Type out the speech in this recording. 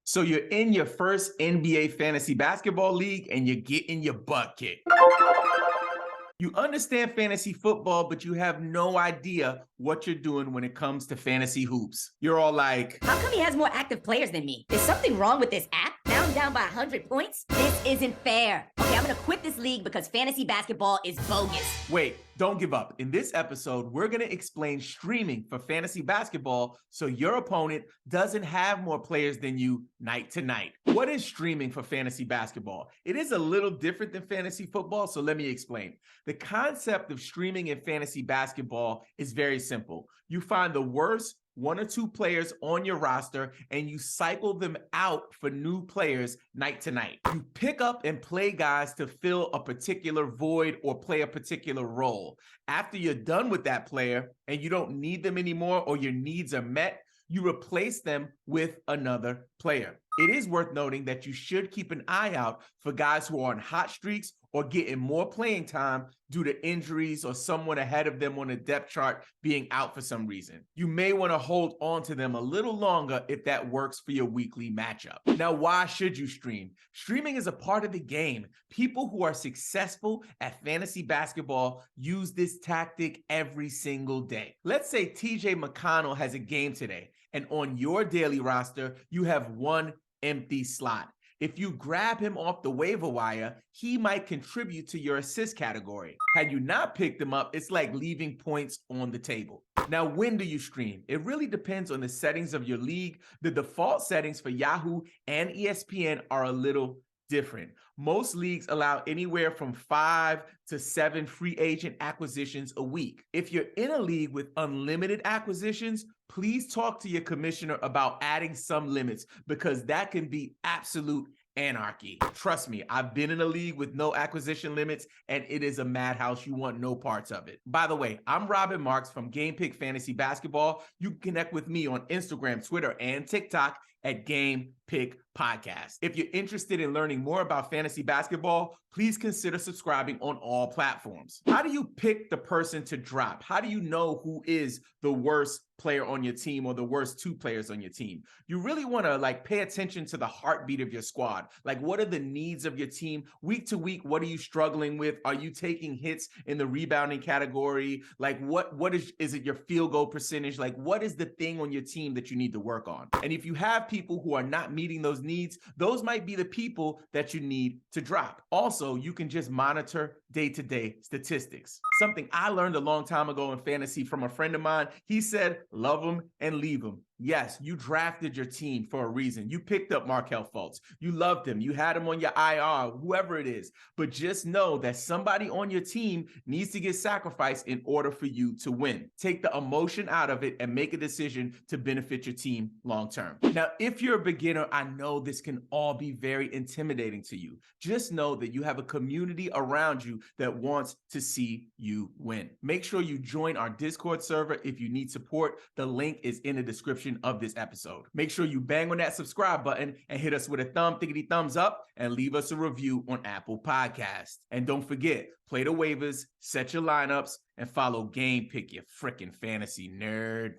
So you're in your first NBA fantasy basketball league and you're getting your butt kicked. You understand fantasy football, but you have no idea what you're doing when it comes to fantasy hoops. You're all like, how come he has more active players than me? Is something wrong with this app? Now I'm down by 100 points? This isn't fair. Okay, I'm gonna quit this league because fantasy basketball is bogus. Wait, don't give up. In this episode, we're gonna explain streaming for fantasy basketball so your opponent doesn't have more players than you night to night. What is streaming for fantasy basketball? It is a little different than fantasy football, so let me explain. The concept of streaming in fantasy basketball is very simple. You find the worst 1 or 2 players on your roster and you cycle them out for new players night to night. You pick up and play guys to fill a particular void or play a particular role. After you're done with that player and you don't need them anymore or your needs are met, you replace them with another player. It is worth noting that you should keep an eye out for guys who are on hot streaks or getting more playing time due to injuries or someone ahead of them on a depth chart being out for some reason. You may want to hold on to them a little longer if that works for your weekly matchup. Now, why should you stream? Streaming is a part of the game. People who are successful at fantasy basketball use this tactic every single day. Let's say TJ McConnell has a game today, and on your daily roster, you have 1 empty slot. If you grab him off the waiver wire, he might contribute to your assist category. Had you not picked him up, it's like leaving points on the table. Now, when do you stream? It really depends on the settings of your league. The default settings for Yahoo and ESPN are a little different. Most leagues allow anywhere from 5 to 7 free agent acquisitions a week. If you're in a league with unlimited acquisitions, please talk to your commissioner about adding some limits because that can be absolute anarchy. Trust me, I've been in a league with no acquisition limits and it is a madhouse. You want no parts of it. By the way, I'm Robin Marks from Game Pick Fantasy Basketball. You can connect with me on Instagram, Twitter, and TikTok at Game Pick Podcast. If you're interested in learning more about fantasy basketball, please consider subscribing on all platforms. How do you pick the person to drop? How do you know who is the worst player on your team or the worst 2 players on your team? You really want to pay attention to the heartbeat of your squad. What are the needs of your team week to week? What are you struggling with? Are you taking hits in the rebounding category? What is it your field goal percentage? What is the thing on your team that you need to work on? And if you have people who are not meeting those needs, those might be the people that you need to drop. Also, you can just monitor day-to-day statistics. Something I learned a long time ago in fantasy from a friend of mine. He said, love them and leave them. Yes, you drafted your team for a reason. You picked up Markelle Fultz. You loved him. You had him on your IR, whoever it is. But just know that somebody on your team needs to get sacrificed in order for you to win. Take the emotion out of it and make a decision to benefit your team long term. Now, if you're a beginner, I know this can all be very intimidating to you. Just know that you have a community around you that wants to see you win. Make sure you join our Discord server if you need support. The link is in the description of this episode. Make sure you bang on that subscribe button and hit us with a thumbs up and leave us a review on Apple Podcasts. And don't forget, play the waivers, set your lineups, and follow Game Pick, you frickin' fantasy nerd.